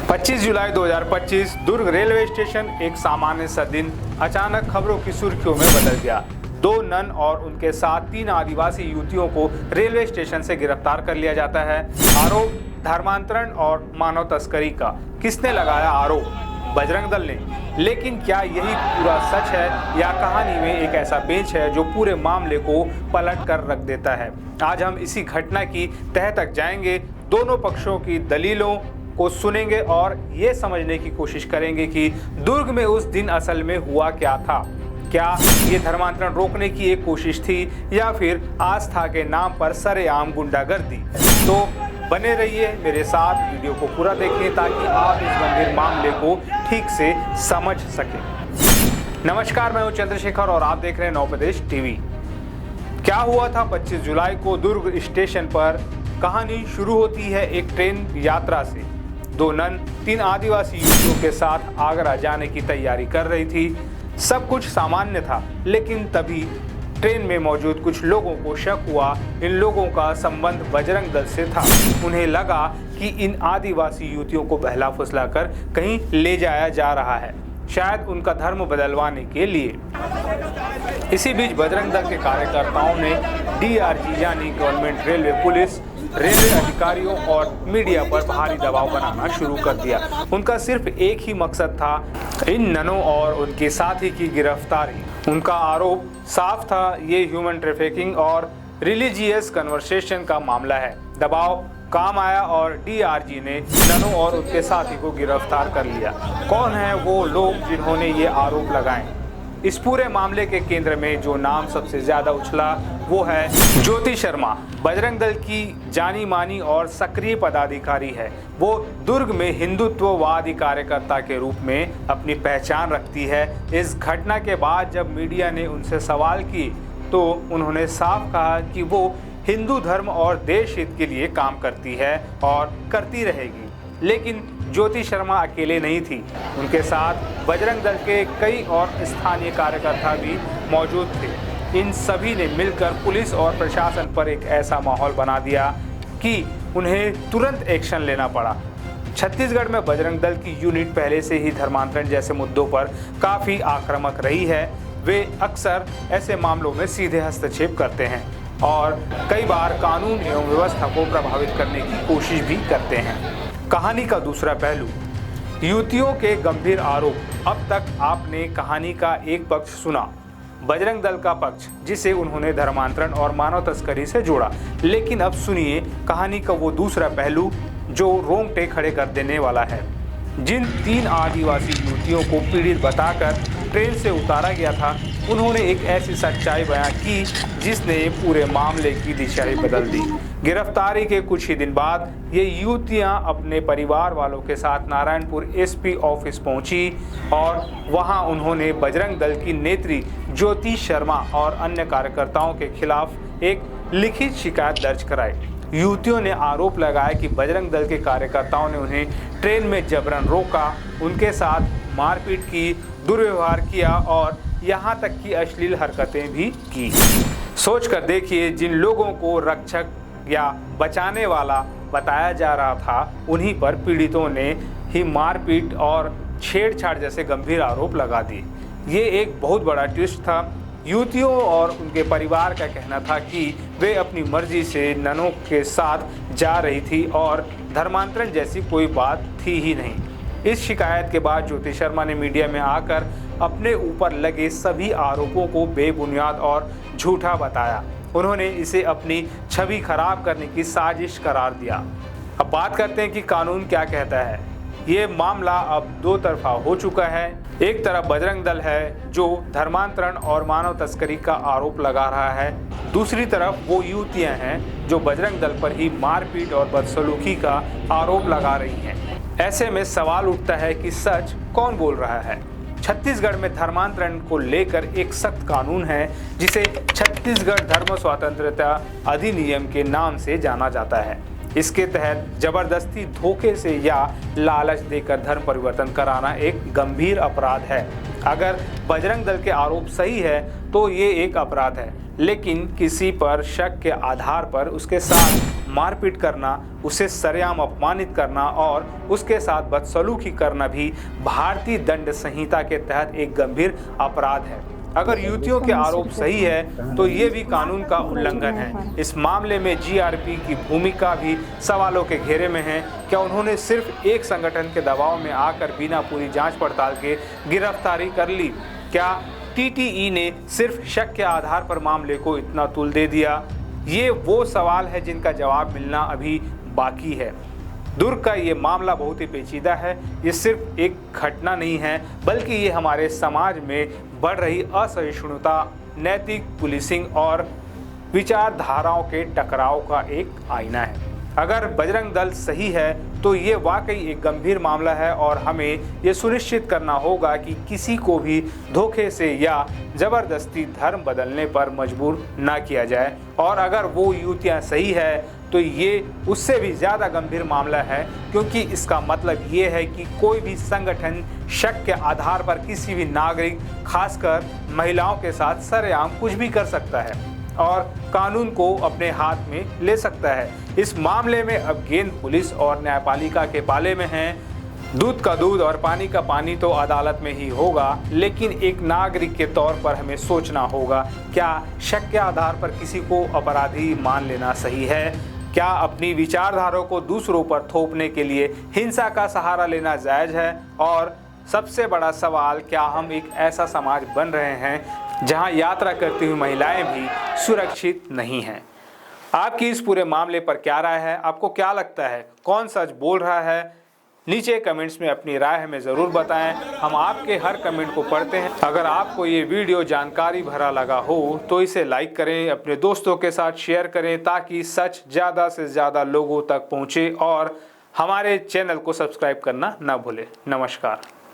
25 जुलाई 2025 दुर्ग railway station एक सामान्य सा दिन अचानक खबरों की सुर्खियों में बदल गया। 2 नन और उनके साथ 3 आदिवासी युवतियों को रेलवे स्टेशन से गिरफ्तार कर लिया जाता है। आरोप धर्मांतरण और मानव तस्करी का। किसने लगाया आरोप? बजरंग दल ने। लेकिन क्या यही पूरा सच है या कहानी में एक ऐसा पेच है जो पूरे मामले को पलट कर रख देता है? आज हम इसी घटना की तह तक जाएंगे, दोनों पक्षों की दलीलों को सुनेंगे और ये समझने की कोशिश करेंगे कि दुर्ग में उस दिन असल में हुआ क्या था। क्या ये धर्मांतरण रोकने की एक कोशिश थी या फिर आस्था के नाम पर सरेआम गुंडागर्दी? तो बने रहिए मेरे साथ, वीडियो को पूरा देखें ताकि आप इस गंभीर मामले को ठीक से समझ सकें। नमस्कार, मैं हूं चंद्रशेखर और आप देख रहे हैं नवप्रदेश टीवी। क्या हुआ था 25 जुलाई को दुर्ग स्टेशन पर? कहानी शुरू होती है एक ट्रेन यात्रा से। 2 नन 3 आदिवासी युवतियों के साथ आगरा जाने की तैयारी कर रही थी। सब कुछ सामान्य था, लेकिन तभी ट्रेन में मौजूद कुछ लोगों को शक हुआ। इन लोगों का संबंध बजरंग दल से था। उन्हें लगा कि इन आदिवासी युवतियों को बहला फुसलाकर कहीं ले जाया जा रहा है, शायद उनका धर्म बदलवाने के लिए। इसी बीच बजरंग दल के कार्यकर्ताओं ने DRG यानी गवर्नमेंट रेलवे पुलिस, रेलवे अधिकारियों और मीडिया पर भारी दबाव बनाना शुरू कर दिया। उनका सिर्फ एक ही मकसद था, इन ननों और उनके साथी की गिरफ्तारी। उनका आरोप साफ था, ये ह्यूमन ट्रैफिकिंग और रिलीजियस कन्वर्सेशन का मामला है। दबाव काम आया और DRG ने ननों और उनके साथी को गिरफ्तार कर लिया। कौन है वो लोग जिन्होंने ये आरोप लगाए? इस पूरे मामले के केंद्र में जो नाम सबसे ज्यादा उछला वो है ज्योति शर्मा। बजरंग दल की जानी मानी और सक्रिय पदाधिकारी है। वो दुर्ग में हिंदुत्ववादी कार्यकर्ता के रूप में अपनी पहचान रखती है। इस घटना के बाद जब मीडिया ने उनसे सवाल किए तो उन्होंने साफ कहा कि वो हिंदू धर्म और देश हित के लिए काम करती है और करती रहेगी। लेकिन ज्योति शर्मा अकेले नहीं थी, उनके साथ बजरंग दल के कई और स्थानीय कार्यकर्ता भी मौजूद थे। इन सभी ने मिलकर पुलिस और प्रशासन पर एक ऐसा माहौल बना दिया कि उन्हें तुरंत एक्शन लेना पड़ा। छत्तीसगढ़ में बजरंग दल की यूनिट पहले से ही धर्मांतरण जैसे मुद्दों पर काफ़ी आक्रामक रही है। वे अक्सर ऐसे मामलों में सीधे हस्तक्षेप करते हैं और कई बार कानून एवं व्यवस्था को प्रभावित करने की कोशिश भी करते हैं। कहानी का दूसरा पहलू, युवतियों के गंभीर आरोप। अब तक आपने कहानी का एक पक्ष सुना, बजरंग दल का पक्ष, जिसे उन्होंने धर्मांतरण और मानव तस्करी से जोड़ा। लेकिन अब सुनिए कहानी का वो दूसरा पहलू जो रोंगटे खड़े कर देने वाला है। जिन 3 आदिवासी युवतियों को पीड़ित बताकर ट्रेन से उतारा गया था, उन्होंने एक ऐसी सच्चाई बयां की जिसने पूरे मामले की दिशा ही बदल दी। गिरफ्तारी के कुछ ही दिन बाद ये युवतियां अपने परिवार वालों के साथ नारायणपुर SP ऑफिस पहुंची और वहां उन्होंने बजरंग दल की नेत्री ज्योति शर्मा और अन्य कार्यकर्ताओं के खिलाफ एक लिखित शिकायत दर्ज कराई। युवतियों ने आरोप लगाया कि बजरंग दल के कार्यकर्ताओं ने उन्हें ट्रेन में जबरन रोका, उनके साथ मारपीट की, दुर्व्यवहार किया और यहाँ तक कि अश्लील हरकतें भी की। सोच कर देखिए, जिन लोगों को रक्षक या बचाने वाला बताया जा रहा था, उन्हीं पर पीड़ितों ने ही मारपीट और छेड़छाड़ जैसे गंभीर आरोप लगा दिए। ये एक बहुत बड़ा ट्विस्ट था। युवतियों और उनके परिवार का कहना था कि वे अपनी मर्जी से ननों के साथ जा रही थी और धर्मांतरण जैसी कोई बात थी ही नहीं। इस शिकायत के बाद ज्योति शर्मा ने मीडिया में आकर अपने ऊपर लगे सभी आरोपों को बेबुनियाद और झूठा बताया। उन्होंने इसे अपनी छवि खराब करने की साजिश करार दिया। अब बात करते हैं कि कानून क्या कहता है। ये मामला अब 2 तरफा हो चुका है। एक तरफ बजरंग दल है जो धर्मांतरण और मानव तस्करी का आरोप लगा रहा है, दूसरी तरफ वो युवतियां हैं जो बजरंग दल पर ही मारपीट और बदसलूकी का आरोप लगा रही हैं। ऐसे में सवाल उठता है कि सच कौन बोल रहा है। छत्तीसगढ़ में धर्मांतरण को लेकर एक सख्त कानून है जिसे छत्तीसगढ़ धर्म स्वतंत्रता अधिनियम के नाम से जाना जाता है। इसके तहत जबरदस्ती, धोखे से या लालच देकर धर्म परिवर्तन कराना एक गंभीर अपराध है। अगर बजरंग दल के आरोप सही है तो ये एक अपराध है, लेकिन किसी पर शक के आधार पर उसके साथ मारपीट करना, उसे सरेआम अपमानित करना और उसके साथ बदसलूकी करना भी भारतीय दंड संहिता के तहत एक गंभीर अपराध है। अगर युवतियों के आरोप सही है तो ये भी कानून का उल्लंघन है। इस मामले में जीआरपी की भूमिका भी सवालों के घेरे में है। क्या उन्होंने सिर्फ एक संगठन के दबाव में आकर बिना पूरी जांच पड़ताल के गिरफ्तारी कर ली? क्या टीटीई ने सिर्फ शक के आधार पर मामले को इतना तुल दे दिया? ये वो सवाल है जिनका जवाब मिलना अभी बाकी है। दुर्ग का ये मामला बहुत ही पेचीदा है। ये सिर्फ एक घटना नहीं है, बल्कि ये हमारे समाज में बढ़ रही असहिष्णुता, नैतिक पुलिसिंग और विचारधाराओं के टकराव का एक आईना है। अगर बजरंग दल सही है तो ये वाकई एक गंभीर मामला है और हमें ये सुनिश्चित करना होगा कि किसी को भी धोखे से या जबरदस्ती धर्म बदलने पर मजबूर ना किया जाए। और अगर वो युवतियाँ सही है तो ये उससे भी ज़्यादा गंभीर मामला है, क्योंकि इसका मतलब ये है कि कोई भी संगठन शक के आधार पर किसी भी नागरिक, खासकर महिलाओं के साथ सरेआम कुछ भी कर सकता है और कानून को अपने हाथ में ले सकता है। इस मामले में अब गेंद पुलिस और न्यायपालिका के पाले में है। दूध का दूध और पानी का पानी तो अदालत में ही होगा, लेकिन एक नागरिक के तौर पर हमें सोचना होगा, क्या शक के आधार पर किसी को अपराधी मान लेना सही है? क्या अपनी विचारधारा को दूसरों पर थोपने के लिए हिंसा का सहारा लेना जायज़ है? और सबसे बड़ा सवाल, क्या हम एक ऐसा समाज बन रहे हैं जहां यात्रा करती हुई महिलाएं भी सुरक्षित नहीं हैं? आपकी इस पूरे मामले पर क्या राय है? आपको क्या लगता है, कौन सच बोल रहा है? नीचे कमेंट्स में अपनी राय हमें ज़रूर बताएं। हम आपके हर कमेंट को पढ़ते हैं। अगर आपको ये वीडियो जानकारी भरा लगा हो तो इसे लाइक करें, अपने दोस्तों के साथ शेयर करें, ताकि सच ज़्यादा से ज़्यादा लोगों तक पहुँचे। और हमारे चैनल को सब्सक्राइब करना ना भूलें। नमस्कार।